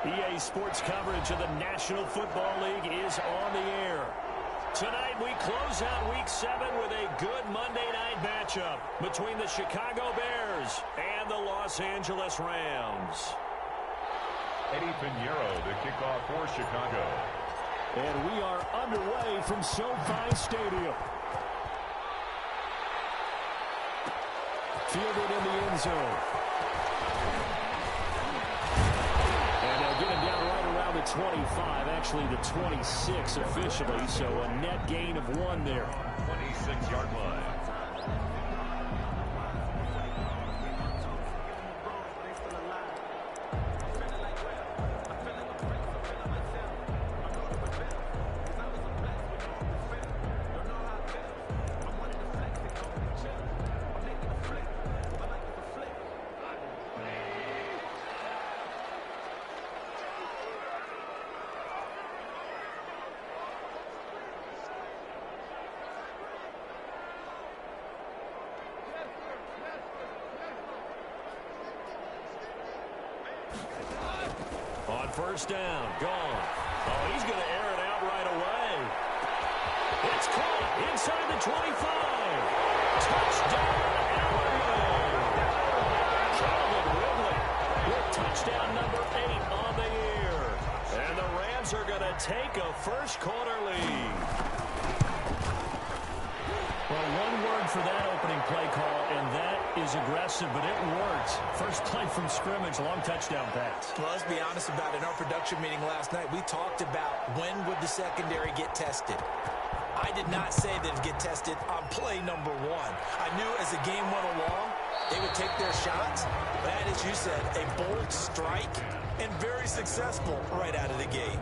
EA Sports coverage of the National Football League is on the air. Tonight we close out Week 7 with a good Monday night matchup between the Chicago Bears and the Los Angeles Rams. Eddie Pinheiro to kick off for Chicago. And we are underway from SoFi Stadium. Fielded in the end zone. And they'll get him down right around the 25, actually the 26 officially, so a net gain of 1 there. 26-yard line. On first down, gone. Oh, he's going to air it out right away. It's caught inside the 25. Touchdown, Alabama. Calvin Ridley with touchdown number 8 on the year. And the Rams are going to take a first-quarter lead. Well, one word for that opening play call, and that is aggressive, but it worked. First play from scrimmage, long touchdown pass. Well, let's be honest about it. In our production meeting last night, we talked about when would the secondary get tested. I did not say that it'd get tested on play number 1. I knew as the game went along, they would take their shots. But that, as you said, a bold strike and very successful right out of the gate.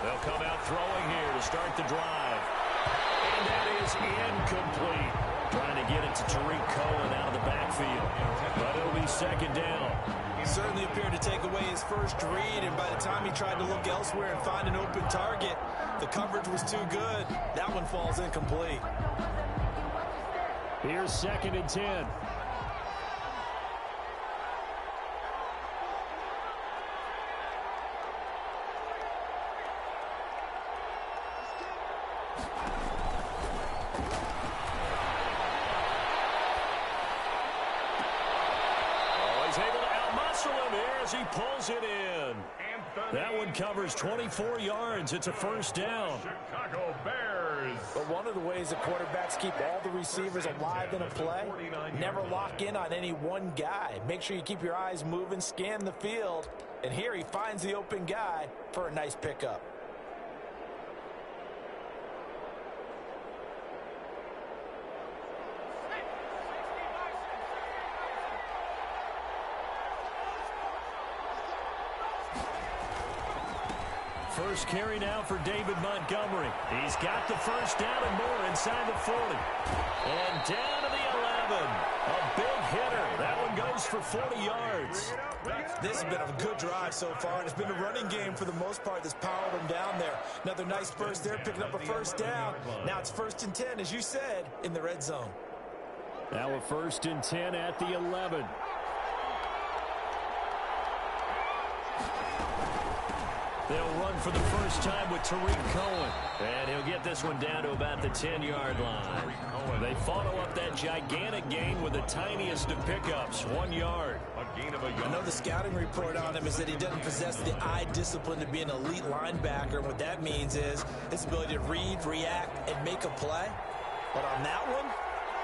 They'll come out throwing here to start the drive. And that is incomplete. Trying to get it to Tariq Cohen out of the backfield. But it'll be second down. He certainly appeared to take away his first read, and by the time he tried to look elsewhere and find an open target, the coverage was too good. That one falls incomplete. Here's second and 10. He pulls it in. That one covers 24 yards. It's a first down. Chicago Bears. But one of the ways the quarterbacks keep all the receivers alive in a play, never lock in on any one guy. Make sure you keep your eyes moving, scan the field. And here he finds the open guy for a nice pickup. First carry now for David Montgomery. He's got the first down and more inside the 40. And down to the 11. A big hitter. That one goes for 40 yards. This has been a good drive so far. It's been a running game for the most part that's powered them down there. Another nice burst there, picking up a first down. Now it's first and 10, as you said, in the red zone. Now a first and 10 at the 11. They'll run for the first time with Tariq Cohen. And he'll get this one down to about the 10-yard line. They follow up that gigantic gain with the tiniest of pickups, 1 yard. I know the scouting report on him is that he doesn't possess the eye discipline to be an elite linebacker. And what that means is his ability to read, react, and make a play. But on that one,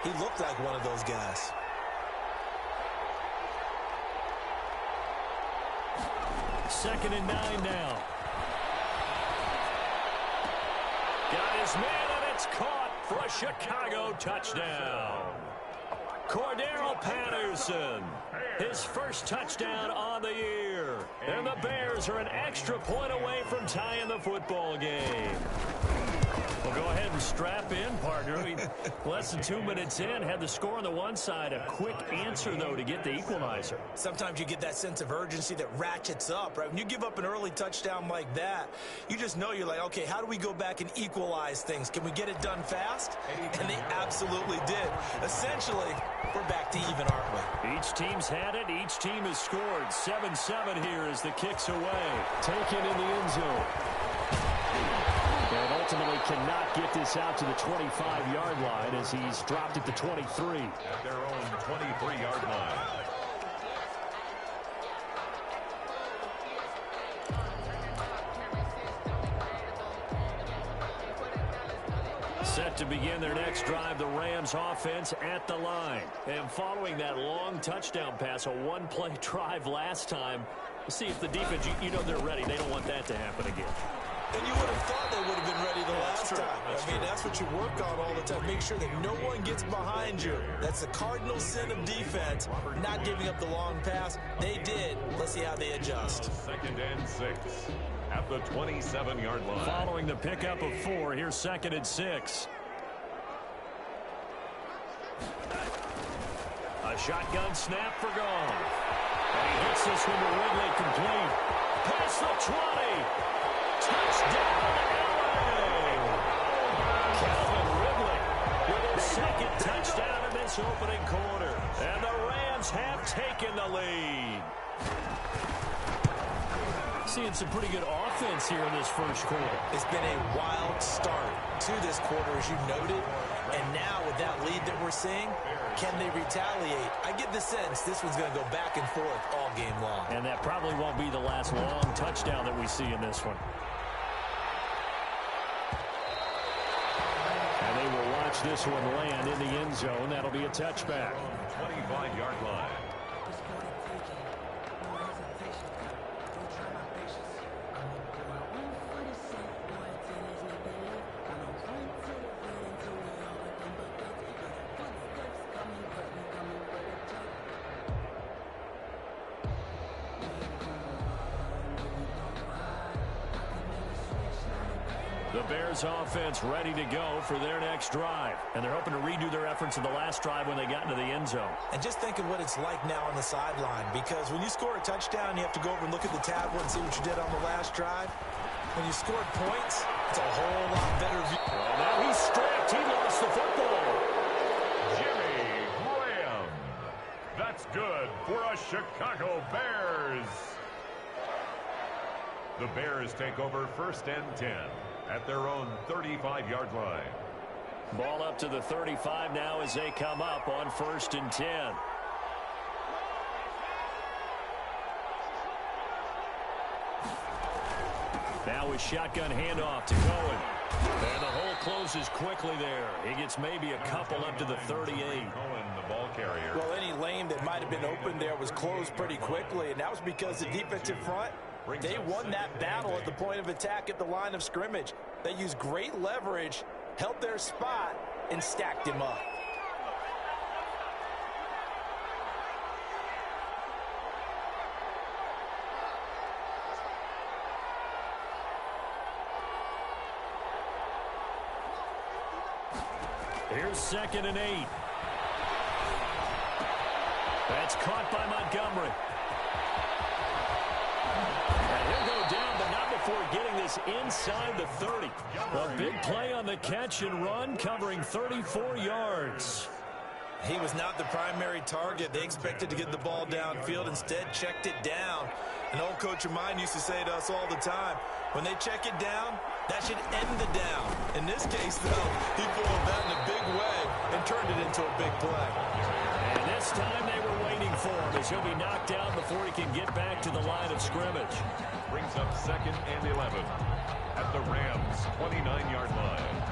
he looked like one of those guys. Second and 9 now. Got his man, and it's caught for a Chicago touchdown. Cordero Patterson, his first touchdown on the year. And the Bears Bears are an extra point away from tying the football game. Well, go ahead and strap in, partner. I mean, less than 2 minutes in, had the score on the one side. A quick answer, though, to get the equalizer. Sometimes you get that sense of urgency that ratchets up, right? When you give up an early touchdown like that, you just know you're like, okay, how do we go back and equalize things? Can we get it done fast? And they absolutely did. Essentially, we're back to even, aren't we? Each team's had it. Each team has scored. 7-7 here as the kick's away. Taken in the end zone. And ultimately cannot get this out to the 25-yard line as he's dropped at the 23. At their own 23-yard line. Set to begin their next drive, the Rams offense at the line. And following that long touchdown pass, a one-play drive last time, we'll see if the defense, you know they're ready. They don't want that to happen again. And you would have thought they would have been ready the last time. That's what you work on all the time. Make sure that no one gets behind you. That's the cardinal sin of defense, not giving up the long pass. They did. Let's see how they adjust. 2nd and 6 at the 27-yard line. Following the pickup of 4, here's 2nd and 6. A shotgun snap for Gone. And he hits this one to Ridley complete. Past the 20. Touchdown, LA! Calvin Ridley with his 2nd touchdown in this opening quarter. And the Rams have taken the lead. Seeing some pretty good offense here in this first quarter. It's been a wild start to this quarter, as you noted. And now with that lead that we're seeing, can they retaliate? I get the sense this one's going to go back and forth all game long. And that probably won't be the last long touchdown that we see in this one. And they will watch this one land in the end zone. That'll be a touchback. 25-yard line. The Bears offense ready to go for their next drive. And they're hoping to redo their efforts in the last drive when they got into the end zone. And just think of what it's like now on the sideline, because when you score a touchdown, you have to go over and look at the tablet and see what you did on the last drive. When you scored points, it's a whole lot better view. Well, now he's stripped. He lost the football. Jimmy Graham. That's good for a Chicago Bears. The Bears take over 1st and 10 at their own 35-yard line. Ball up to the 35 now as they come up on 1st and 10. Now a shotgun handoff to Cohen. And the hole closes quickly there. He gets maybe a couple up to the 38. Cohen, the ball carrier. Well, any lane that might have been open there was closed pretty quickly, and that was because the defensive front, they won that battle at the point of attack at the line of scrimmage. They used great leverage, held their spot, and stacked him up. Here's 2nd and 8. That's caught by Montgomery. And he'll go down, but not before getting this inside the 30. A big play on the catch and run, covering 34 yards. He was not the primary target. They expected to get the ball downfield, instead checked it down. An old coach of mine used to say to us all the time, when they check it down, that should end the down. In this case, though, he foiled that in a big way and turned it into a big play. And this time they were waiting for him as he'll be knocked down before he can get back to the line of scrimmage. Brings up 2nd and 11 at the Rams' 29-yard line.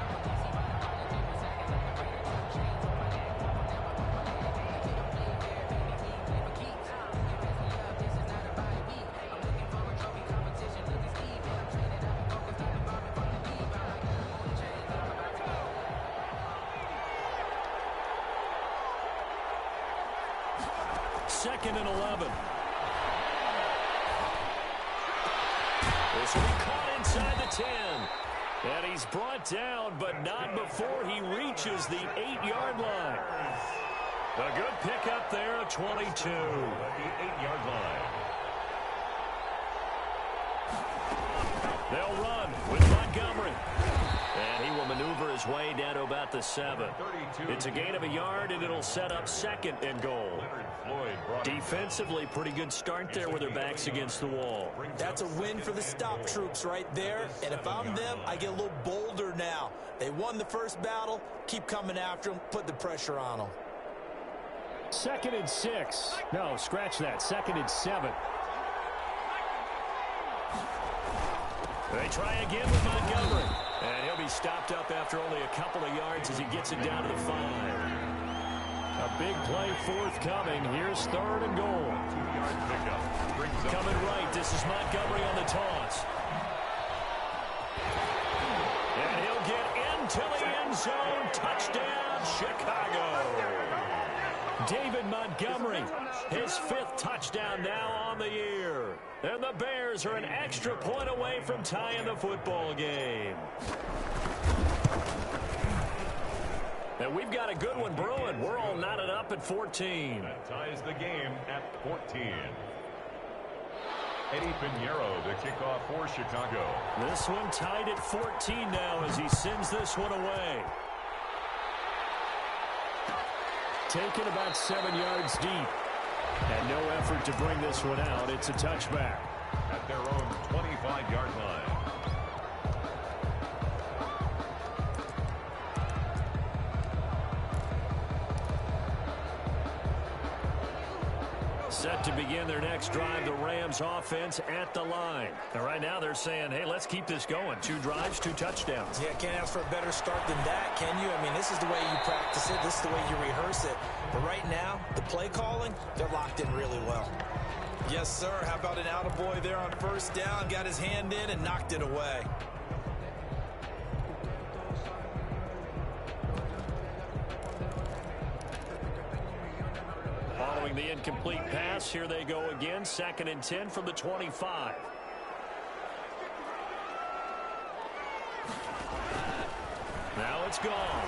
This will be caught inside the 10. And he's brought down, but not before he reaches the 8-yard line. A good pickup there at 22. At the 8-yard line. They'll run with Montgomery. And he will maneuver his way down to about the 7. It's a gain of a yard, and it'll set up 2nd and goal. Defensively, pretty good start there with their backs against the wall. That's a win for the stop troops right there. And if I'm them, I get a little bolder now. They won the first battle. Keep coming after them. Put the pressure on them. 2nd and 6. No, scratch that. 2nd and 7. They try again with Montgomery. And he'll be stopped up after only a couple of yards as he gets it down to the 5. A big play forthcoming. Here's 3rd and goal. 2-yard pickup. Coming right. This is Montgomery on the toss. And he'll get into the end zone. Touchdown, Chicago. David Montgomery, his 5th touchdown now on the year. And the Bears are an extra point away from tying the football game. And we've got a good one brewing. We're all knotted up at 14. That ties the game at 14. Eddie Pinheiro to kick off for Chicago. This one tied at 14 now as he sends this one away. Taken about 7 yards deep. And no effort to bring this one out. It's a touchback. At their own 25-yard line. Set to begin their next drive, the Rams offense at the line. And right now they're saying, hey, let's keep this going. 2 drives, 2 touchdowns. Yeah, can't ask for a better start than that, can you? I mean, this is the way you practice it. This is the way you rehearse it. But right now, the play calling, they're locked in really well. Yes, sir. How about an attaboy there on 1st down? Got his hand in and knocked it away. Following the incomplete pass, here they go again. 2nd and 10 from the 25. Now it's gone.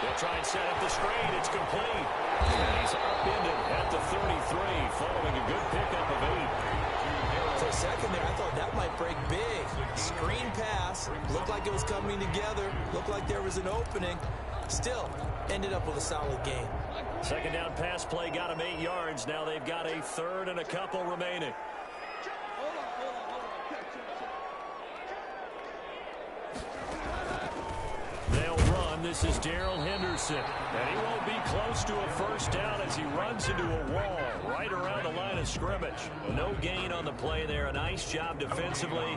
They'll try and set up the screen. It's complete. And he's upended at the 33, following a good pickup of 8. For a second there, I thought that might break big. Screen pass. Looked like it was coming together. Looked like there was an opening. Still, ended up with a solid game. 2nd down pass play got him 8 yards. Now they've got a 3rd and a couple remaining. They'll run. This is Darrell Henderson. And he won't be close to a 1st down as he runs into a wall right around the line of scrimmage. No gain on the play there. A nice job defensively.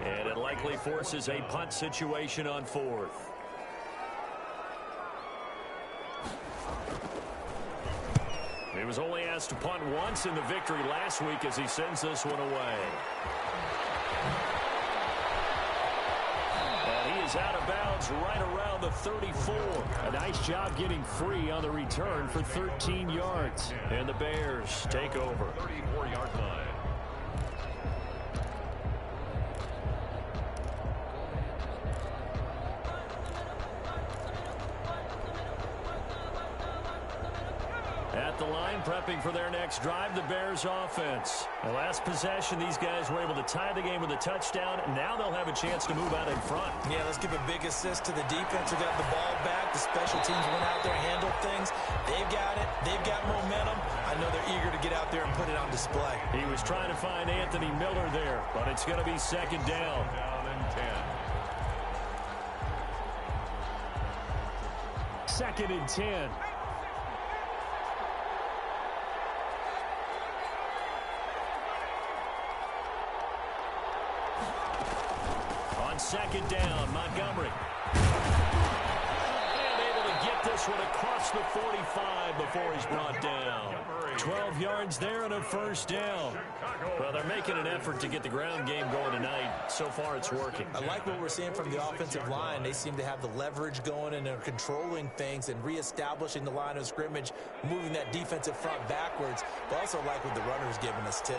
And it likely forces a punt situation on 4th. He was only asked to punt once in the victory last week as he sends this one away. And he is out of bounds right around the 34. A nice job getting free on the return for 13 yards. And the Bears take over. 34-yard line. At the line, prepping for their next drive, the Bears offense. The last possession, these guys were able to tie the game with a touchdown. Now they'll have a chance to move out in front. Yeah, let's give a big assist to the defense who got the ball back. The special teams went out there and handled things. They've got it. They've got momentum. I know they're eager to get out there and put it on display. He was trying to find Anthony Miller there, but it's going to be 2nd down. Down and 10. 2nd and 10. On 2nd down, Montgomery. And able to get this one across the 45 before he's brought down. 12 yards there and a 1st down. Well, they're making an effort to get the ground game going tonight. So far, it's working. I like what we're seeing from the offensive line. They seem to have the leverage going and they're controlling things and reestablishing the line of scrimmage, moving that defensive front backwards. But also like what the runner's giving us, too.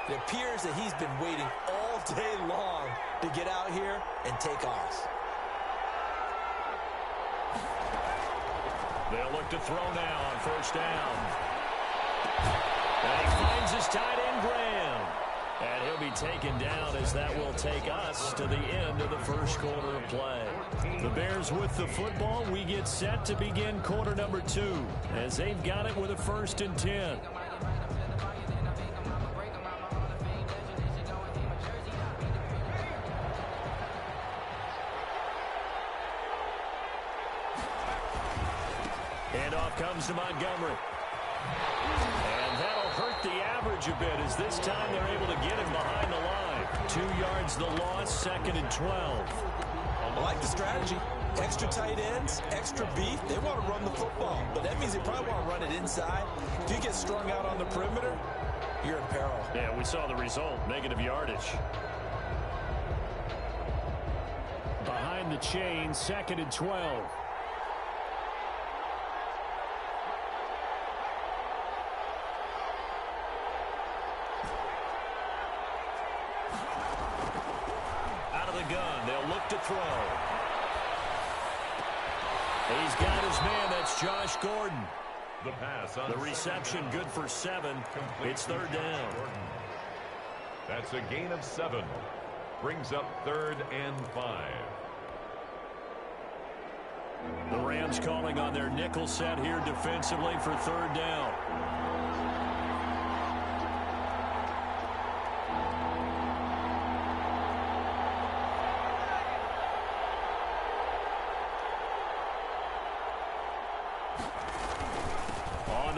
It appears that he's been waiting all all day long to get out here and take off. They'll look to throw now on first down. And he finds his tight end, Graham. And he'll be taken down as that will take us to the end of the first quarter of play. The Bears with the football. We get set to begin quarter number 2 as they've got it with a 1st and 10. Handoff comes to Montgomery. And that'll hurt the average a bit as this time they're able to get him behind the line. 2 yards the loss, 2nd and 12. I like the strategy. Extra tight ends, extra beef. They want to run the football, but that means they probably want to run it inside. If you get strung out on the perimeter, you're in peril. Yeah, we saw the result, negative yardage. Behind the chain, 2nd and 12. Gun. They'll look to throw. He's got his man. That's Josh Gordon. The pass on the reception good for 7. It's 3rd down. That's a gain of 7. Brings up 3rd and 5. The Rams calling on their nickel set here defensively for 3rd down.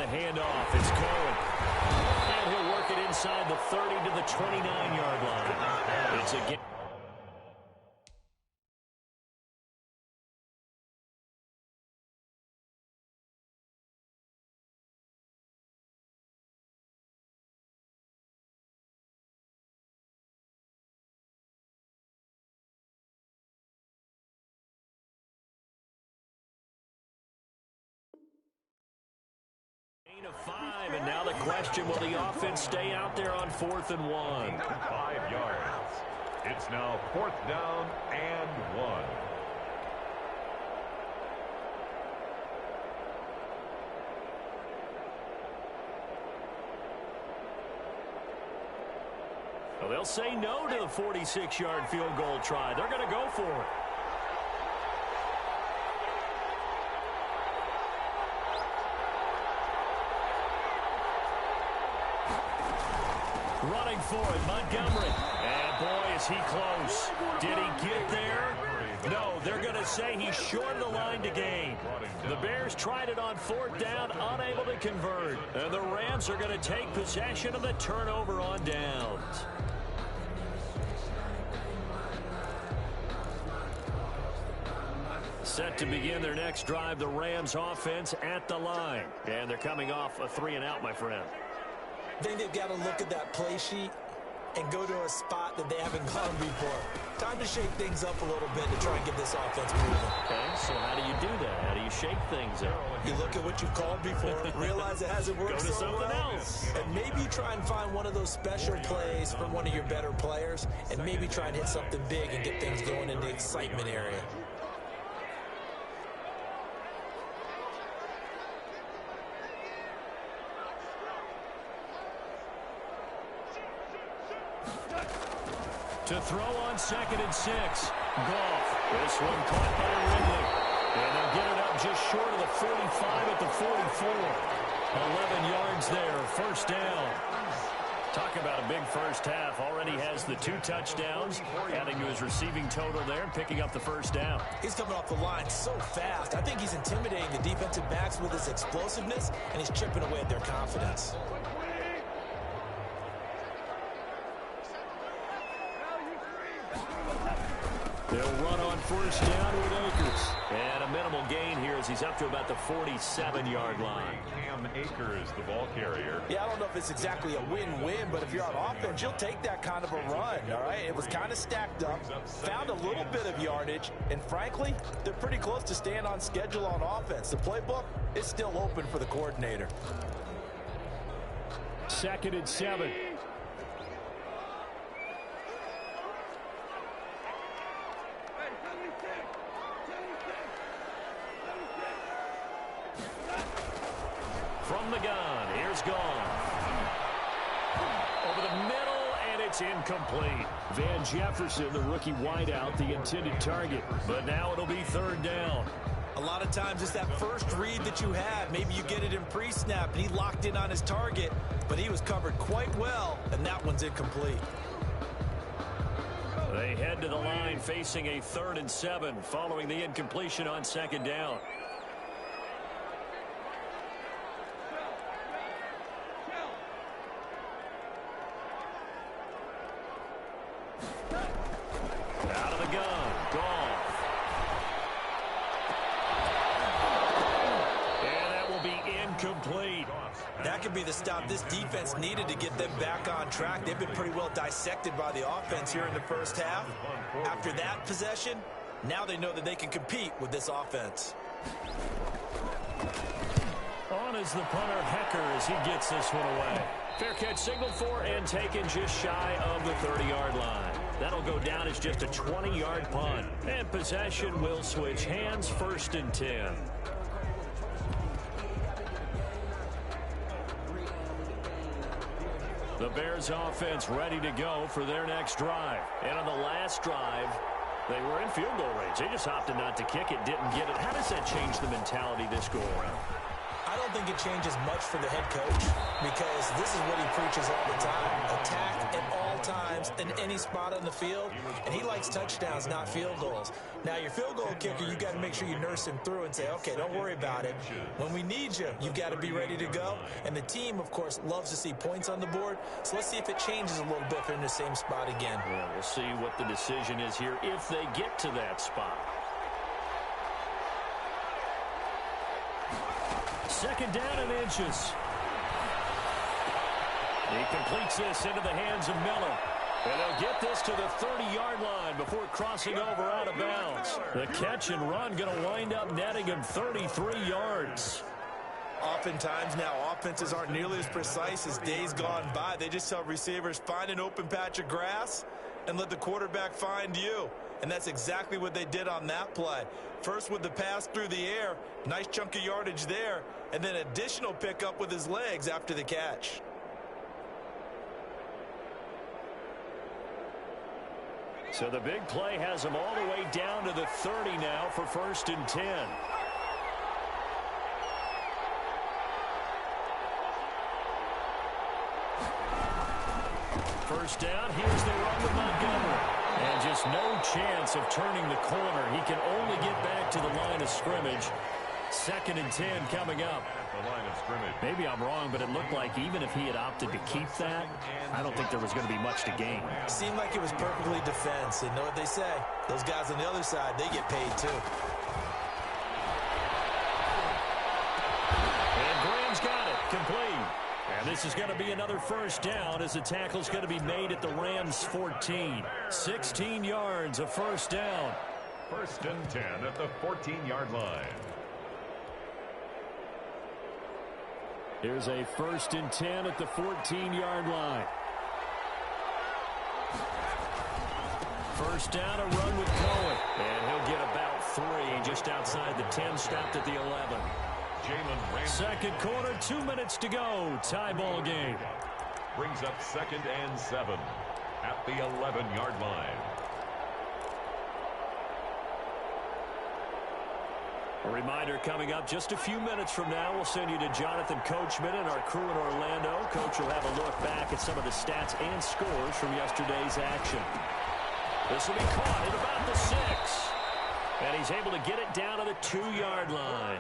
Handoff, it's Cohen. And he'll work it inside the 30 to the 29-yard line. It's a game. Of 5, and now the question, will the offense stay out there on 4th and 1? 5 yards. It's now 4th down and 1. Well, they'll say no to the 46-yard field goal try. They're going to go for it. Running for it, Montgomery. And boy, is he close. Did he get there? No, they're going to say he's short of the line to gain. The Bears tried it on 4th down, unable to convert. And the Rams are going to take possession of the turnover on downs. Set to begin their next drive, the Rams offense at the line. And they're coming off a 3-and-out, my friend. I think they've got to look at that play sheet and go to a spot that they haven't gone before. Time to shake things up a little bit to try and get this offense moving. Okay, so how do you do that? How do you shake things up? You look at what you've called before, realize it hasn't worked go to so something well, else. and maybe try and find one of those special plays from one of your better players, and maybe try and hit something big and get things going in the excitement area. To throw on 2nd and 6. Goff. This one caught by Ridley. And they'll get it up just short of the 45 at the 44. 11 yards there. 1st down. Talk about a big first half. Already has the 2 touchdowns. Adding to his receiving total there. Picking up the 1st down. He's coming off the line so fast. I think he's intimidating the defensive backs with his explosiveness, and he's chipping away at their confidence. They'll run on 1st down with Akers. And a minimal gain here as he's up to about the 47-yard line. Cam Akers, the ball carrier. Yeah, I don't know if it's exactly a win-win, but if you're on offense, you'll take that kind of a run, all right? It was kind of stacked up, found a little bit of yardage, and frankly, they're pretty close to staying on schedule on offense. The playbook is still open for the coordinator. 2nd and 7. From the gun, here's Goff. Over the middle, and it's incomplete. Van Jefferson, the rookie wideout, the intended target. But now it'll be third down. A lot of times it's that first read that you have. Maybe you get it in pre-snap, and he locked in on his target, but he was covered quite well, and that one's incomplete. They head to the line facing a 3rd and 7 following the incompletion on second down. Out of the gun, Goff. And that will be incomplete. That could be the stop this defense needed to get them back on track. They've been pretty well dissected by the offense here in the first half. After that possession, now they know that they can compete with this offense. On is the punter, Hecker, as he gets this one away. Fair catch signaled for and taken just shy of the 30-yard line. That'll go down as just a 20-yard punt. And possession will switch hands, 1st and 10. The Bears offense ready to go for their next drive. And on the last drive, they were in field goal range. They just opted not to kick it, didn't get it. How does that change the mentality this go around? I don't think it changes much for the head coach because this is what he preaches all the time. Attack at all times in any spot on the field, and he likes touchdowns, not field goals. Now, your field goal kicker, you got to make sure you nurse him through and say, okay, don't worry about it. When we need you, you've got to be ready to go. And the team, of course, loves to see points on the board. So let's see if it changes a little bit if they're in the same spot again. Yeah, we'll see what the decision is here if they get to that spot. 2nd down and inches. He completes this into the hands of Miller. And they'll get this to the 30-yard line before crossing over out of bounds. The catch and run going to wind up netting him 33 yards. Oftentimes now offenses aren't nearly as precise as days gone by. They just tell receivers, find an open patch of grass and let the quarterback find you. And that's exactly what they did on that play. First with the pass through the air, nice chunk of yardage there, and then additional pickup with his legs after the catch. So the big play has him all the way down to the 30 now for 1st and 10. First down, here's the run with Montgomery. And just no chance of turning the corner. He can only get back to the line of scrimmage. 2nd and 10 coming up. The line of scrimmage. Maybe I'm wrong, but it looked like even if he had opted to keep that, I don't think there was going to be much to gain. Seemed like it was perfectly defense. And know what they say? Those guys on the other side, they get paid too. And Graham's got it. Complete. And this is going to be another first down as the tackle's going to be made at the Rams' 14. 16 yards, a first down. 1st and 10 at the 14-yard line. Here's a 1st and 10 at the 14-yard line. First down, a run with Cohen. And he'll get about 3 just outside the 10, stopped at the 11. 2nd quarter, 2 minutes to go. Tie ball game. Brings up 2nd and 7 at the 11-yard line. A reminder coming up just a few minutes from now. We'll send you to Jonathan Coachman and our crew in Orlando. Coach will have a look back at some of the stats and scores from yesterday's action. This will be caught at about the 6. And he's able to get it down to the 2-yard line.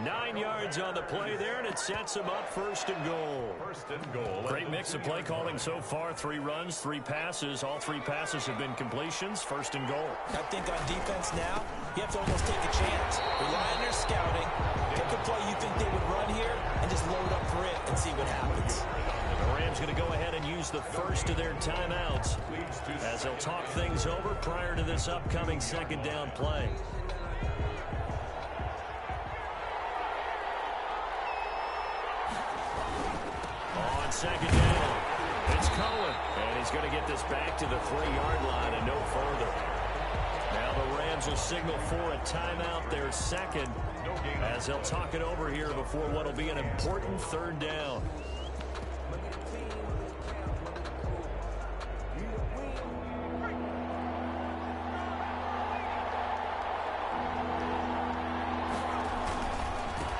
9 yards on the play there, and it sets him up 1st and goal. 1st and goal. Great mix of play calling so far. 3 runs, 3 passes. All 3 passes have been completions. 1st and goal. I think on defense now, you have to almost take a chance. Rely on their scouting. Pick a play you think they would run here, and just load up for it and see what happens. The Rams going to go ahead and use the first of their timeouts as they'll talk things over prior to this upcoming 2nd down play. On 2nd down, it's Cohen, and he's going to get this back to the 3-yard line and no further. Now the Rams Coach will signal for a timeout, their second, as they'll talk it over here before what will be an important third down.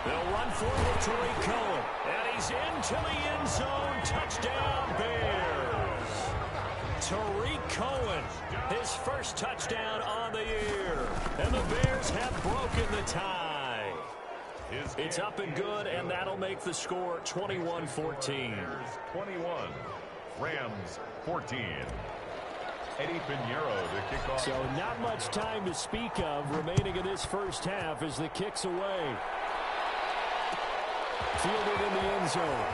They'll run forward to Tariq Cohen, and he's into the end zone. Touchdown, Bears. Tariq Cohen, his first touchdown on the year. And the Bears have broken the tie. It's up and good, and that'll make the score 21-14. 21, Rams 14. Eddie Pinheiro to kick off. So not much time to speak of remaining in this first half as the kick's away. Fielded in the end zone.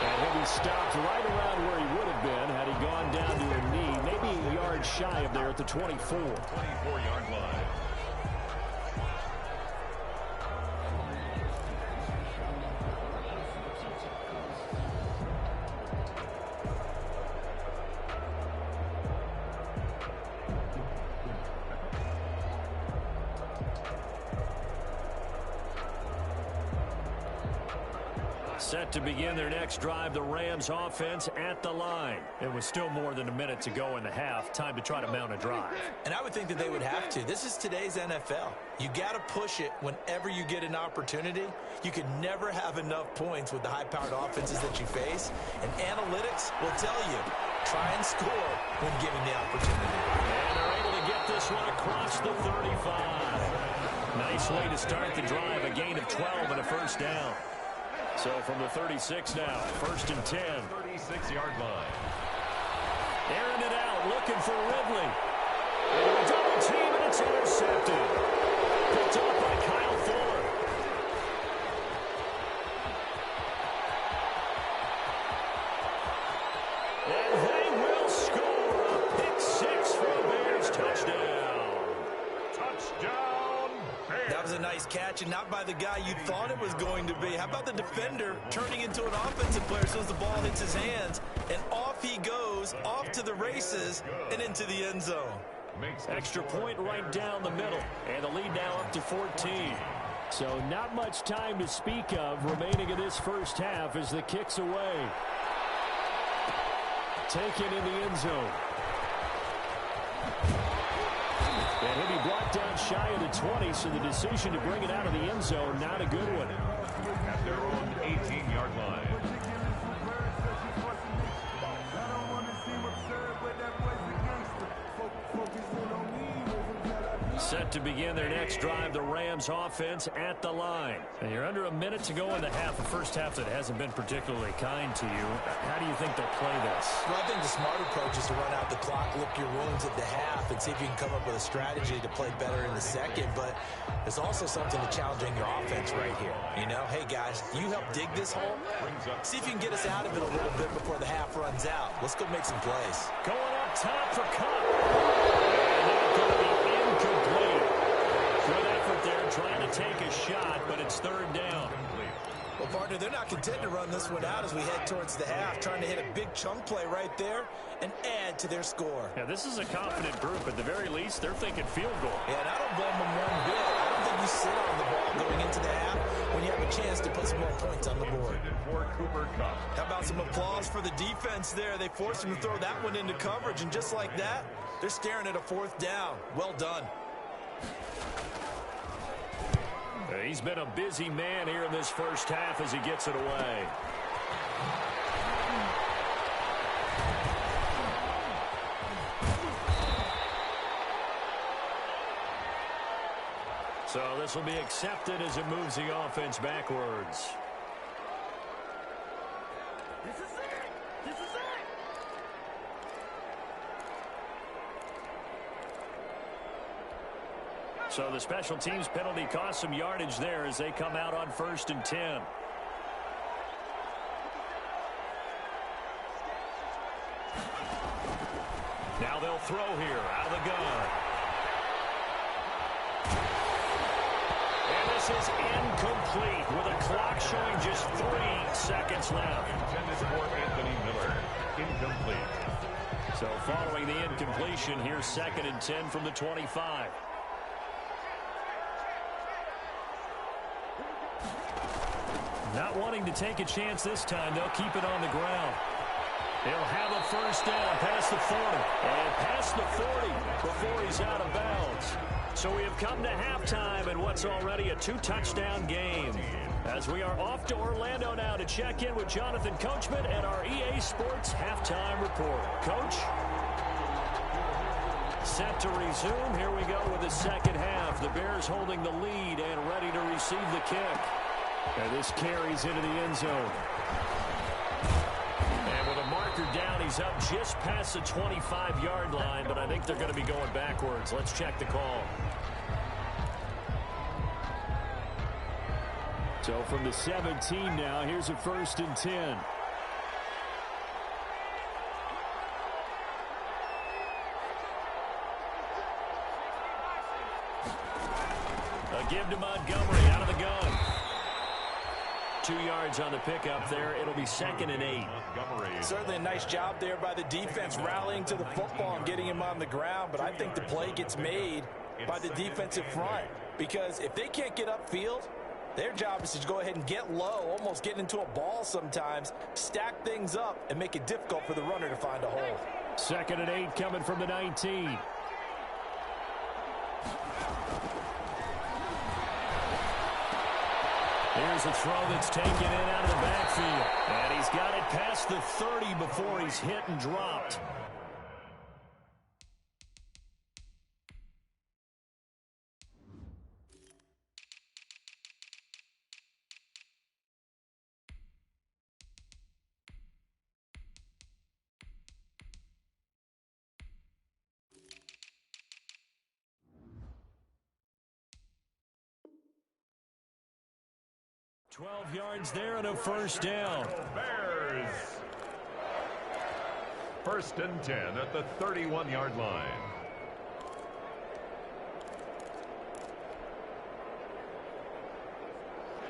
And he'll be stopped right around where he would have been had he gone down to a knee, maybe a yard shy of there at the 24. 24-yard line. Set to begin their next drive, the Rams offense at the line. It was still more than a minute to go in the half. Time to try to mount a drive. And I would think that they would have to. This is today's NFL. You got to push it whenever you get an opportunity. You can never have enough points with the high-powered offenses that you face. And analytics will tell you, try and score when given the opportunity. And they're able to get this one across the 35. Nice way to start the drive, a gain of 12 and a first down. So from the 36 now, 1st and 10. 36-yard line. Airing it out, looking for Ridley. Double team, and it's intercepted. Picked up by Kyle Fuller. And they will score a pick six for a Bears touchdown. Touchdown, Bears. That was a nice catch, and not by the guy you thought it was going to be. How about the defender turning into an offensive player as soon as the ball hits his hands, and off he goes, off to the races, and into the end zone. Extra point right down the middle, and the lead now up to 14. So not much time to speak of remaining in this first half as the kick's away. Taken in the end zone. And he'll be brought down shy of the 20, so the decision to bring it out of the end zone, not a good one. At their own 18-yard line. Set to begin their next drive, the Rams offense at the line. And you're under a minute to go in the half, a first half that hasn't been particularly kind to you. How do you think they'll play this? Well, I think the smart approach is to run out the clock, lick your wounds at the half, and see if you can come up with a strategy to play better in the second. But there's also something to challenging your offense right here. You know, hey, guys, you help dig this hole. See if you can get us out of it a little bit before the half runs out. Let's go make some plays. Going up top for Cup. And that's going to be incomplete. Good effort there trying to take a shot, but it's third down. Well, partner, they're not content to run this one out as we head towards the half, trying to hit a big chunk play right there and add to their score. Yeah, this is a confident group. At the very least, they're thinking field goal. Yeah, and I don't blame them one bit. I don't think you sit on the ball going into the half when you have a chance to put some more points on the board. How about some applause for the defense there? They forced him to throw that one into coverage, and just like that, they're staring at a fourth down. Well done. He's been a busy man here in this first half as he gets it away. So this will be accepted as it moves the offense backwards. This is it! This is it! So the special teams penalty cost some yardage there as they come out on 1st and 10. Now they'll throw here out of the gun. And this is incomplete with a clock showing just 3 seconds left. Intended for Anthony Miller. Incomplete. So following the incompletion, here's 2nd and 10 from the 25. Not wanting to take a chance this time, they'll keep it on the ground. He'll have a first down past the 40. And past the 40 before he's out of bounds. So we have come to halftime in what's already a 2-touchdown game. As we are off to Orlando now to check in with Jonathan Coachman and our EA Sports Halftime Report. Coach? Set to resume. Here we go with the second half. The Bears holding the lead and ready to receive the kick. And this carries into the end zone. And with a marker down, he's up just past the 25-yard line, but I think they're going to be going backwards. Let's check the call. So from the 17 now, here's a 1st and 10. A give to Montgomery out of the gun. 2 yards on the pickup there. It'll be 2nd and 8. Certainly a nice job there by the defense rallying to the football and getting him on the ground, but I think the play gets made by the defensive front because if they can't get upfield, their job is to go ahead and get low, almost get into a ball sometimes, stack things up, and make it difficult for the runner to find a hole. 2nd and 8 coming from the 19. Here's a throw that's taken in out of the backfield. And he's got it past the 30 before he's hit and dropped. $12 yards there and a first down. Bears. 1st and 10 at the 31-yard line.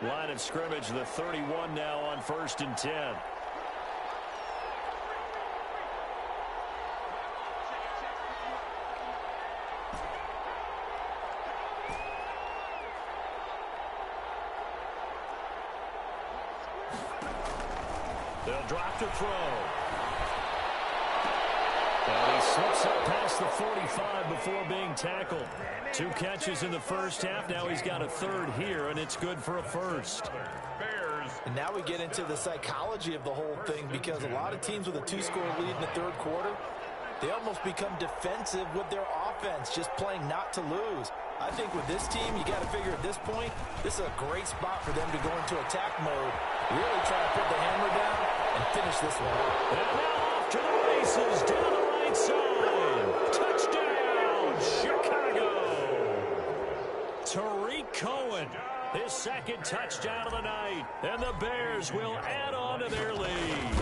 Line of scrimmage, the 31 now on 1st and 10. They'll drop to throw. And he slips up past the 45 before being tackled. 2 catches in the first half. Now he's got a 3rd here, and it's good for a first. And now we get into the psychology of the whole thing because a lot of teams with a 2-score lead in the 3rd quarter, they almost become defensive with their offense, just playing not to lose. I think with this team, you got to figure at this point, this is a great spot for them to go into attack mode, really try to put the hammer down and finish this one. And now off to the races, down the right side. Touchdown, Chicago. Tariq Cohen, his 2nd touchdown of the night. And the Bears will add on to their lead.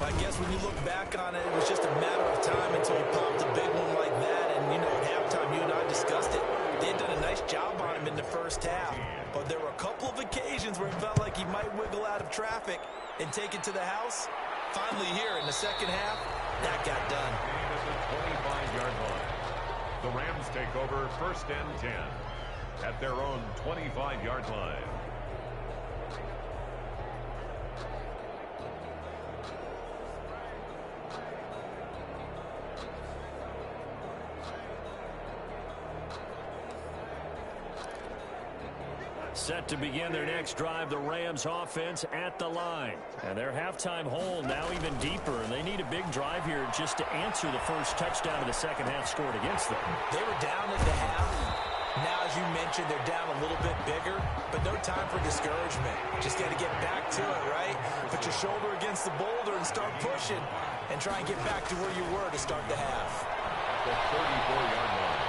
I guess when you look back on it, it was just a matter of time until he popped a big one like that. And, you know, at halftime, you and I discussed it. They had done a nice job on him in the first half. But there were a couple of occasions where he felt like he might wiggle out of traffic and take it to the house. Finally here in the second half, that got done. At the 25-yard line. The Rams take over 1st and 10 at their own 25-yard line. Set to begin their next drive, the Rams offense at the line. And their halftime hole now even deeper, and they need a big drive here just to answer the first touchdown of the second half scored against them. They were down at the half. Now, as you mentioned, they're down a little bit bigger, but no time for discouragement. Just got to get back to it, right? Put your shoulder against the boulder and start pushing and try and get back to where you were to start the half. The 34-yard line.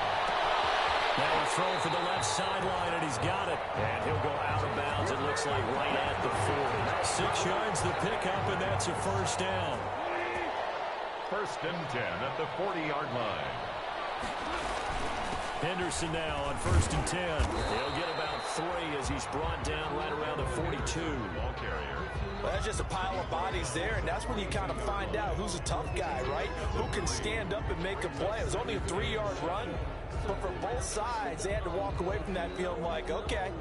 Now a throw for the left sideline, and he's got it. And he'll go out of bounds, it looks like, right at the 40. 6 yards the pickup, and that's a first down. 1st and 10 at the 40-yard line. Henderson now on 1st and 10. He'll get about 3 as he's brought down right around the 42. Ball carrier. Well, that's just a pile of bodies there, and that's when you kind of find out who's a tough guy, right? Who can stand up and make a play. It was only a 3-yard run, but for both sides, they had to walk away from that feeling like, okay,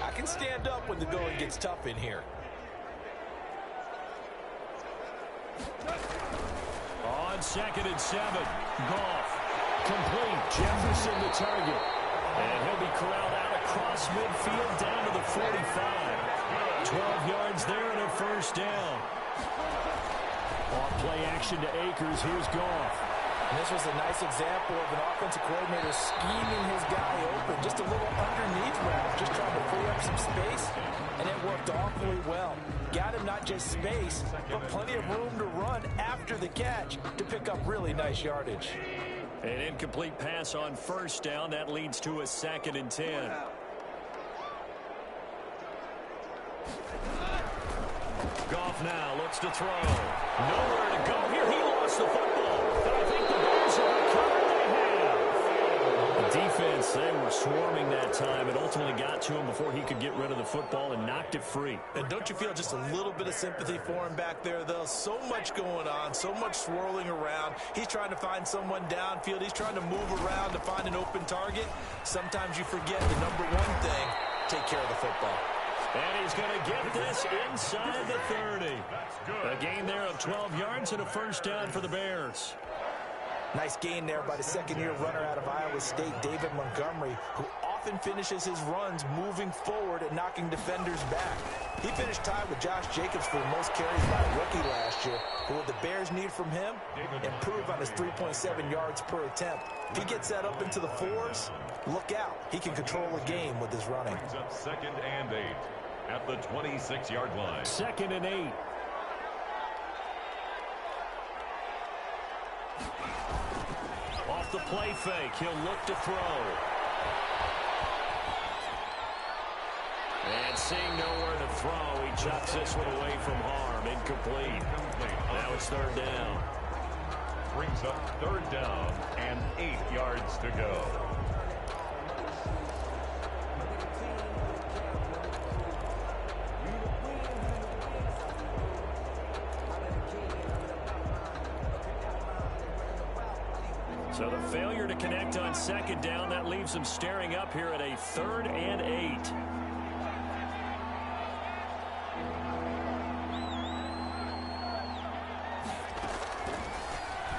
I can stand up when the going gets tough in here. On 2nd and 7, Goff. Complete. Jefferson the target. And he'll be corralled out across midfield down to the 45. 12 yards there and a 1st down. Off play action to Akers. Here's Goff. And this was a nice example of an offensive coordinator scheming his guy open. Just a little underneath route, just trying to free up some space, and it worked awfully well. Got him not just space, but plenty of room to run after the catch to pick up really nice yardage. An incomplete pass on 1st down. That leads to a 2nd and 10. Goff now looks to throw. Nowhere to go here. He lost the football. But I think the Bears have recovered. They have. The defense, they were swarming that time. It ultimately got to him before he could get rid of the football and knocked it free. And don't you feel just a little bit of sympathy for him back there, though? So much going on, so much swirling around. He's trying to find someone downfield. He's trying to move around to find an open target. Sometimes you forget the number one thing, take care of the football. And he's going to get this inside the 30. A gain there of 12 yards and a 1st down for the Bears. Nice gain there by the 2nd-year runner out of Iowa State, David Montgomery, who often finishes his runs moving forward and knocking defenders back. He finished tied with Josh Jacobs for the most carries by a rookie last year. But what the Bears need from him, improve on his 3.7 yards per attempt. If he gets that up into the 4s, look out. He can control a game with his running. Brings up 2nd and 8 at the 26-yard line. 2nd and 8. Off the play fake, he'll look to throw. And seeing nowhere to throw, he chucks this one away from harm. Incomplete. Now it's 3rd down. Brings up 3rd down and 8 yards to go. So the failure to connect on 2nd down, that leaves them staring up here at a 3rd and 8.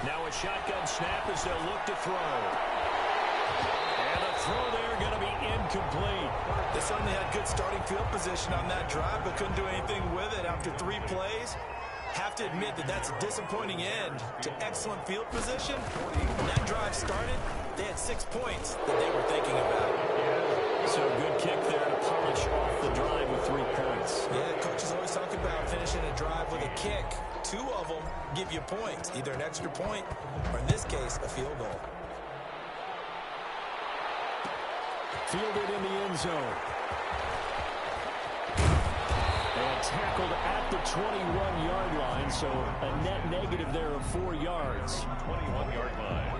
Now a shotgun snap as they'll look to throw. And the throw there going to be incomplete. They certainly had good starting field position on that drive, but couldn't do anything with it after 3 plays. Have to admit that that's a disappointing end to excellent field position. When that drive started, they had 6 points that they were thinking about. So a good kick there to polish off the drive with 3 points. Yeah, coaches always talk about finishing a drive with a kick. 2 of them give you points, either an extra point or, in this case, a field goal. Fielded in the end zone. And tackled at the 21-yard line, so a net negative there of 4 yards. 21-yard line.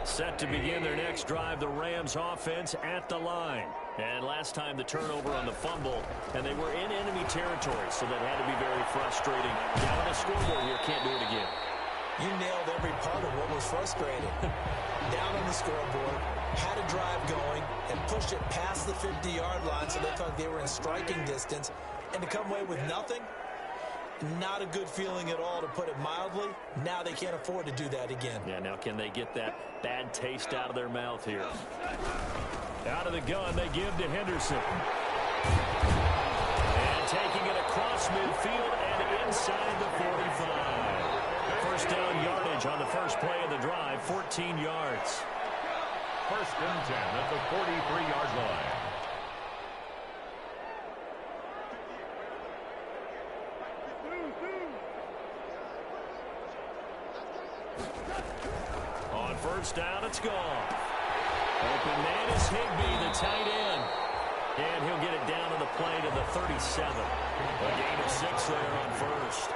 Set to begin their next drive, the Rams offense at the line. And last time the turnover on the fumble, and they were in enemy territory, so that had to be very frustrating. Down on the scoreboard here, can't do it again. You nailed every part of what was frustrating. Down on the scoreboard, had a drive going, and pushed it past the 50-yard line so they thought they were in striking distance. And to come away with nothing, not a good feeling at all, to put it mildly. Now they can't afford to do that again. Yeah, now can they get that bad taste out of their mouth here? Out of the gun, they give to Henderson. And taking it across midfield and inside the 45. First down yardage on the first play of the drive, 14 yards. 1st and 10 at the 43-yard line. On 1st down, it's gone. Open man is Higbee, the tight end. And he'll get it down to the play to the 37. A gain of 6 there on first.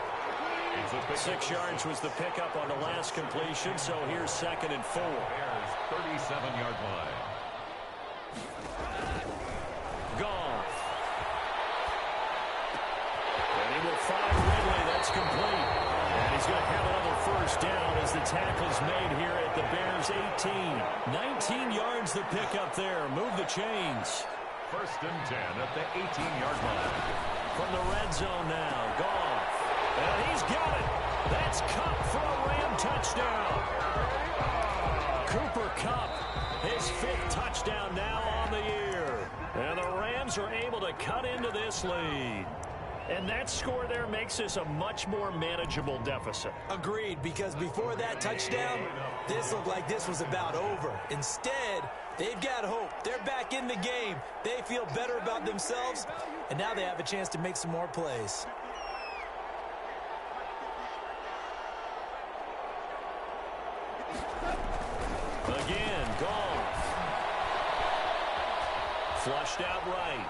6 yards was the pickup on the last completion, so here's 2nd and 4. Bears 37-yard line. Goff. And he will find Ridley. That's complete. And he's going to have another first down as the tackle's made here at the Bears' 18. 19 yards the pickup there. Move the chains. 1st and 10 at the 18-yard line. From the red zone now, Goff. And he's got it. That's Kupp for a Ram touchdown. Cooper Kupp, his 5th touchdown now on the year. And the Rams are able to cut into this lead. And that score there makes this a much more manageable deficit. Agreed, because before that touchdown, this looked like this was about over. Instead, they've got hope. They're back in the game. They feel better about themselves, and now they have a chance to make some more plays. Again, Goff. Flushed out right.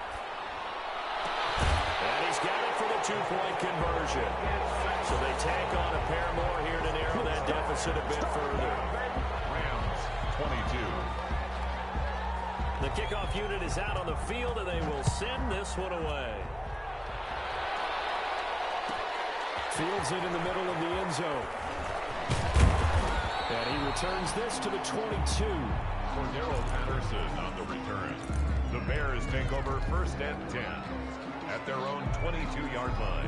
And he's got it for the 2-point conversion. So they tack on a pair more here to narrow that deficit a bit further. Rams 22. The kickoff unit is out on the field, and they will send this one away. Fields it in the middle of the end zone. And he returns this to the 22. Cordero Patterson on the return. The Bears take over 1st and 10 at their own 22-yard line.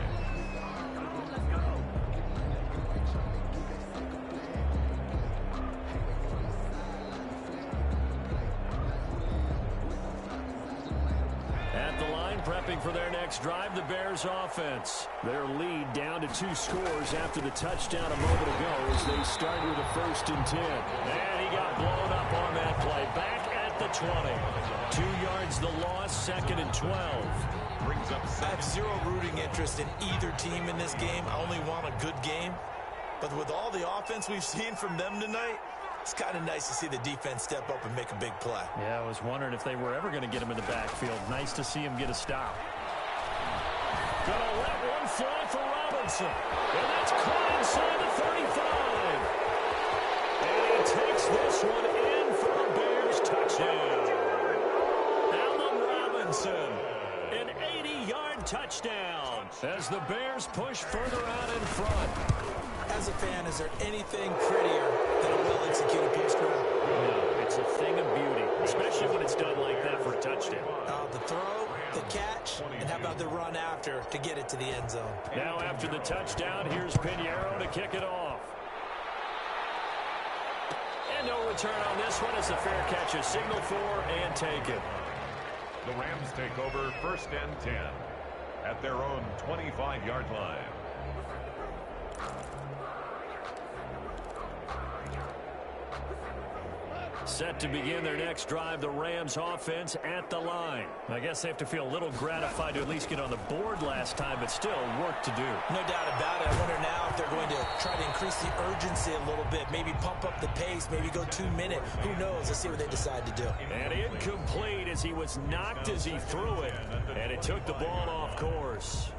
At the line, prepping for their next drive, the Bears offense. Their lead down to 2 scores after the touchdown a moment ago as they start with a 1st and 10. And he got blown up on that play. Back at the 20. 2 yards the loss, 2nd and 12. Brings up I have zero rooting interest in either team in this game. I only want a good game. But with all the offense we've seen from them tonight, it's kind of nice to see the defense step up and make a big play. Yeah, I was wondering if they were ever going to get him in the backfield. Nice to see him get a stop. Gonna let one fly for Robinson. And that's caught inside the 35. And he takes this one in for a Bears touchdown. Allen Robinson, an 80-yard touchdown as the Bears push further out in front. As a fan, is there anything prettier than a well-executed post route? No, it's a thing of beauty, especially when it's done like that for a touchdown. The throw, the catch, and how about the run after to get it to the end zone? Now after the touchdown, here's Pinheiro to kick it off. And no return on this one as the fair catch is signaled for and taken. The Rams take over 1st and 10 at their own 25-yard line. Set to begin their next drive, the Rams offense at the line. I guess they have to feel a little gratified to at least get on the board last time, but still work to do. No doubt about it. I wonder now if they're going to try to increase the urgency a little bit, maybe pump up the pace, maybe go 2-minute. Who knows? Let's see what they decide to do. And incomplete as he was knocked as he threw it, and it took the ball off course.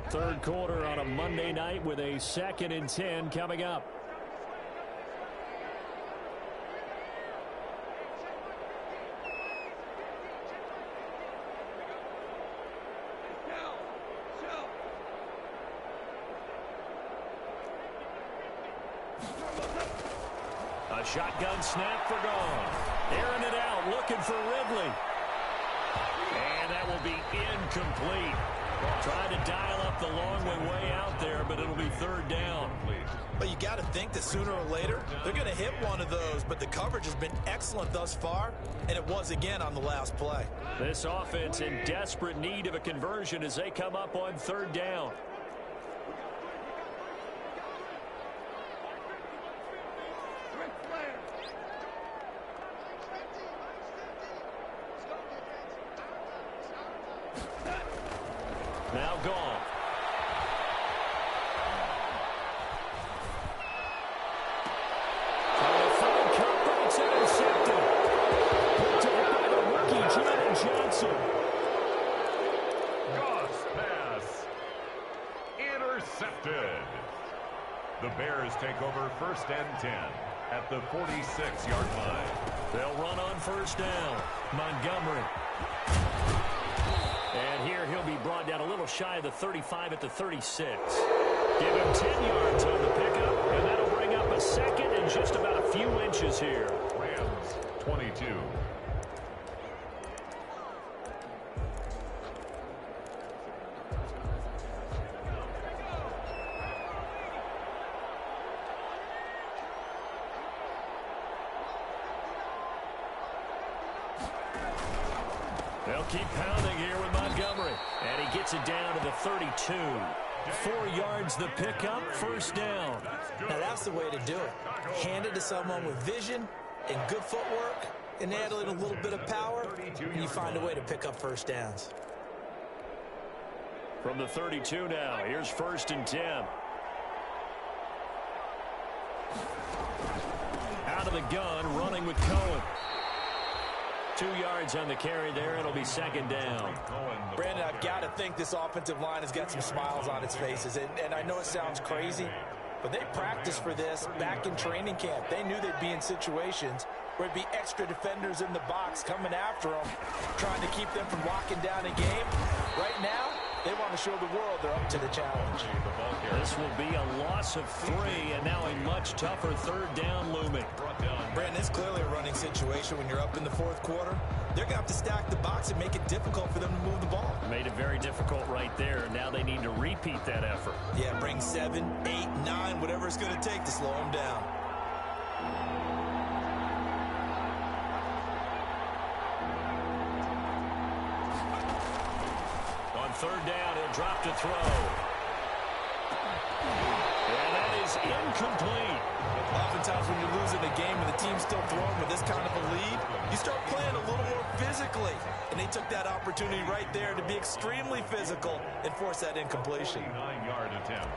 3rd quarter on a Monday night with a 2nd and 10 coming up. A shotgun snap for Goff. Airing it out, looking for Ridley. And that will be incomplete. Trying to dial up the long way out there, but it'll be 3rd down. But you got to think that sooner or later, they're going to hit one of those. But the coverage has been excellent thus far, and it was again on the last play. This offense in desperate need of a conversion as they come up on 3rd down. Now Goff. Trying to find Kupp, but it's intercepted. Picked up by the rookie, Johnson. intercepted. The Bears take over 1st and 10 at the 46-yard line. They'll run on 1st down. Montgomery. And here he'll be brought down a little shy of the 35 at the 36. Give him 10 yards on the pickup, and that'll bring up a second and just about a few inches here. Rams 22. They'll keep pounding here with Montgomery. And he gets it down to the 32. 4 yards the pickup, 1st down. Now that's the way to do it. Hand it to someone with vision and good footwork, and add a little bit of power, and you find a way to pick up 1st downs. From the 32 now, here's 1st and 10. Out of the gun, running with Cohen. 2 yards on the carry there. It'll be 2nd down. Brandon, I've got to think this offensive line has got some smiles on its faces. And I know it sounds crazy, but they practiced for this back in training camp. They knew they'd be in situations where it'd be extra defenders in the box coming after them, trying to keep them from locking down a game. Right now, they want to show the world they're up to the challenge. This will be a loss of 3, and now a much tougher 3rd down looming. Brandon, it's clearly a running situation when you're up in the 4th quarter. They're going to have to stack the box and make it difficult for them to move the ball. Made it very difficult right there. Now they need to repeat that effort. Yeah, bring 7, 8, 9, whatever it's going to take to slow them down. On 3rd down, he'll drop to throw. And that is incomplete. Oftentimes when you're losing a game and the team's still throwing with this kind of a lead, you start playing a little more physically. And they took that opportunity right there to be extremely physical and force that incompletion. 9-yard attempt.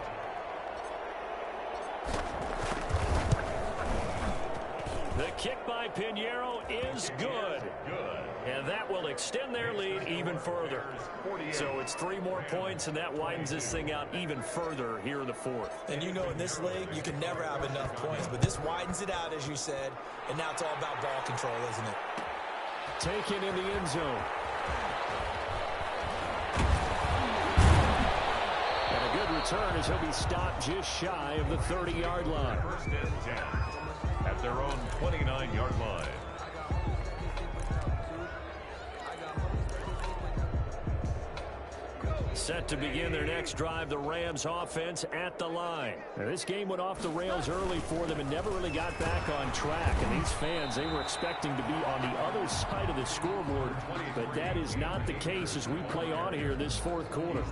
The kick by Pinheiro is good. And that will extend their lead even further. So it's 3 more points, and that widens this thing out even further here in the 4th. And you know in this league, you can never have enough points. But this widens it out, as you said. And now it's all about ball control, isn't it? Taken in the end zone. And a good return as he'll be stopped just shy of the 30-yard line. 1st and 10 at their own 29-yard line. Set to begin their next drive, the Rams offense at the line. Now, this game went off the rails early for them and never really got back on track. And these fans, they were expecting to be on the other side of the scoreboard, but that is not the case as we play on here this 4th quarter.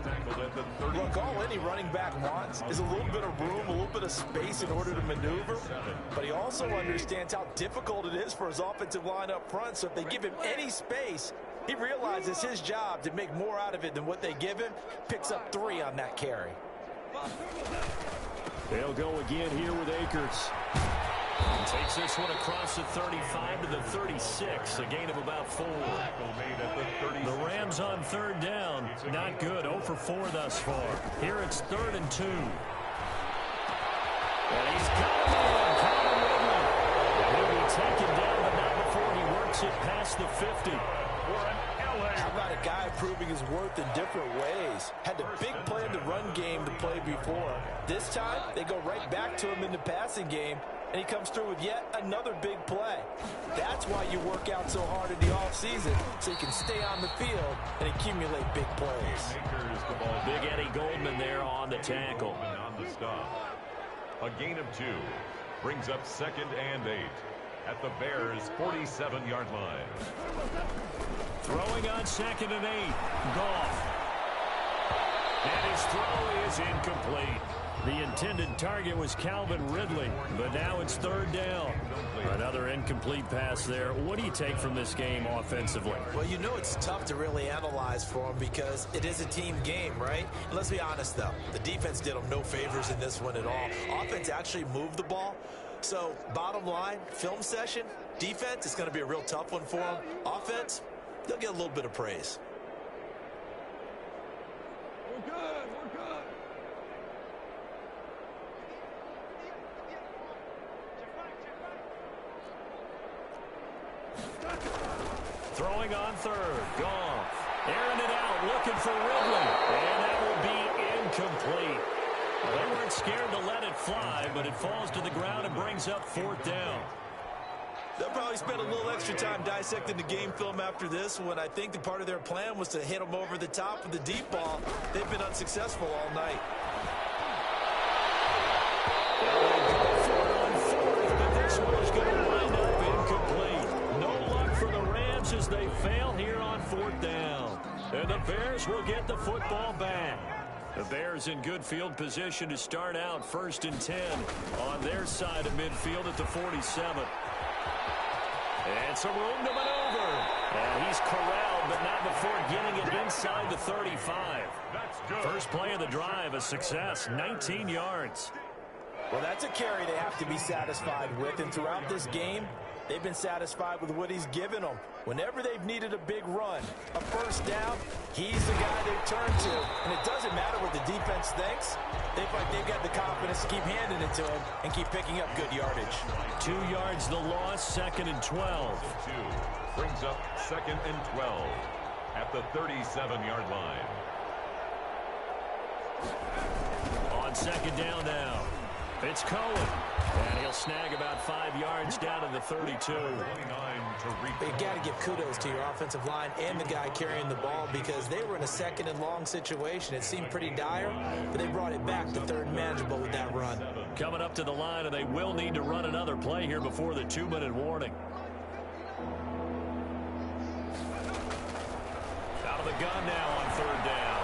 Look, all any running back wants is a little bit of room, a little bit of space in order to maneuver. But he also understands how difficult it is for his offensive line up front. So if they give him any space, he realizes his job to make more out of it than what they give him. Picks up 3 on that carry. They'll go again here with Akers. Takes this one across the 35 to the 36, a gain of about 4. The Rams on 3rd down. Not good, 0 for 4 thus far. Here it's 3rd and 2. And he's got him in. Calvin Ridley. He'll be taken down, but not before he works it past the 50. How about a guy proving his worth in different ways? Had the big play in the run game to play before. This time, they go right back to him in the passing game, and he comes through with yet another big play. That's why you work out so hard in the offseason, so you can stay on the field and accumulate big plays. Big Eddie Goldman there on the tackle. On the stop. A gain of 2 brings up 2nd and 8 at the Bears' 47-yard line. Throwing on 2nd and 8. Goff. And his throw is incomplete. The intended target was Calvin Ridley, but now it's 3rd down. Another incomplete pass there. What do you take from this game offensively? Well, you know it's tough to really analyze for him because it is a team game, right? And let's be honest, though. The defense did them no favors in this one at all. Offense actually moved the ball. So, bottom line, film session, defense is going to be a real tough one for them. Offense, they'll get a little bit of praise. We're good. We're good. throwing on third. Goff. Airing it out, looking for Ridley. And that will be incomplete. They weren't scared to let it fly, but it falls to the ground and brings up fourth down. They'll probably spend a little extra time dissecting the game film after this when I think the part of their plan was to hit them over the top with the deep ball. They've been unsuccessful all night. On fourth, but this one is going to wind up incomplete. No luck for the Rams as they fail here on fourth down. And the Bears will get the football back. The Bears in good field position to start out 1st and 10 on their side of midfield at the 47. And some room to maneuver. And he's corralled, but not before getting it inside the 35. First play of the drive, a success, 19 yards. Well, that's a carry they have to be satisfied with. And throughout this game, they've been satisfied with what he's given them. Whenever they've needed a big run, a first down, he's the guy they turn to. And it doesn't matter what the defense thinks. They've got the confidence to keep handing it to him and keep picking up good yardage. 2 yards the loss, 2nd and 12. Brings up 2nd and 12 at the 37-yard line. On 2nd down now, it's Cohen. And he'll snag about 5 yards down to the 32. You got to give kudos to your offensive line and the guy carrying the ball because they were in a 2nd and long situation. It seemed pretty dire, but they brought it back to 3rd and manageable with that run. Coming up to the line, and they will need to run another play here before the 2-minute warning. Out of the gun now on 3rd down.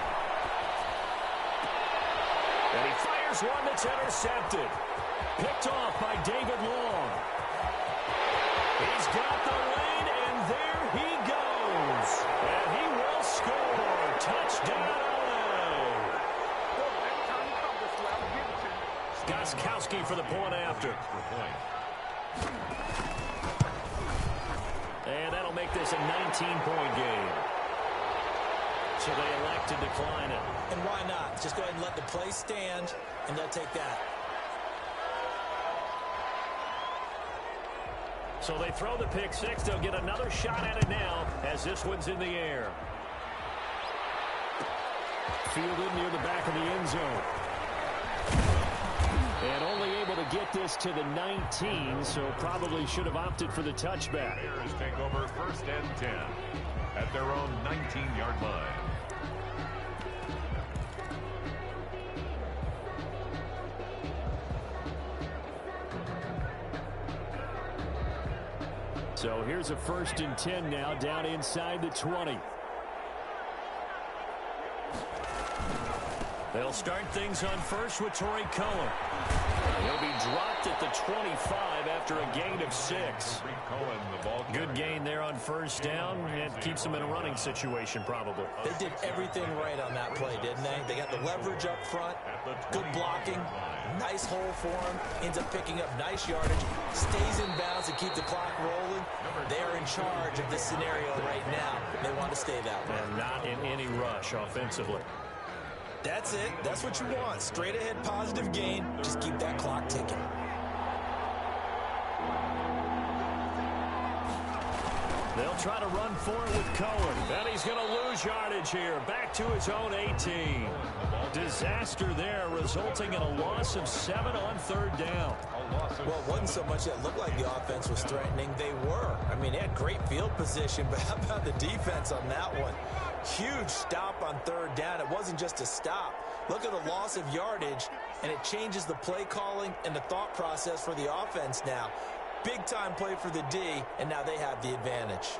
And he fires one that's intercepted. Picked off by David Long. He's got the lane, and there he goes. And he will score. Touchdown, LA. Gostkowski for the point after. And that'll make this a 19-point game. So they elect to decline it. And why not? Just go ahead and let the play stand, and they'll take that. So they throw the pick six. They'll get another shot at it now as this one's in the air. Fielded near the back of the end zone. And only able to get this to the 19, so probably should have opted for the touchback. Bears take over 1st and 10 at their own 19-yard line. So here's a 1st and 10 now, down inside the 20. They'll start things on first with Torrey Cohen. He'll be dropped at the 25 after a gain of 6. Good gain there on 1st down. It keeps them in a running situation, probably. They did everything right on that play, didn't they? They got the leverage up front, good blocking, nice hole for him, ends up picking up nice yardage, stays in bounds to keep the clock rolling. They are in charge of this scenario right now. They want to stay that way. And not in any rush offensively. That's it. That's what you want. Straight ahead positive gain. Just keep that clock ticking. They'll try to run for it with Cohen. And he's going to lose yardage here. Back to his own 18. Disaster there, resulting in a loss of 7 on 3rd down. Well, it wasn't so much that looked like the offense was threatening. They were. I mean, they had great field position, but how about the defense on that one? Huge stop on 3rd down. It wasn't just a stop. Look at the loss of yardage, and it changes the play calling and the thought process for the offense now. Big-time play for the D, and now they have the advantage.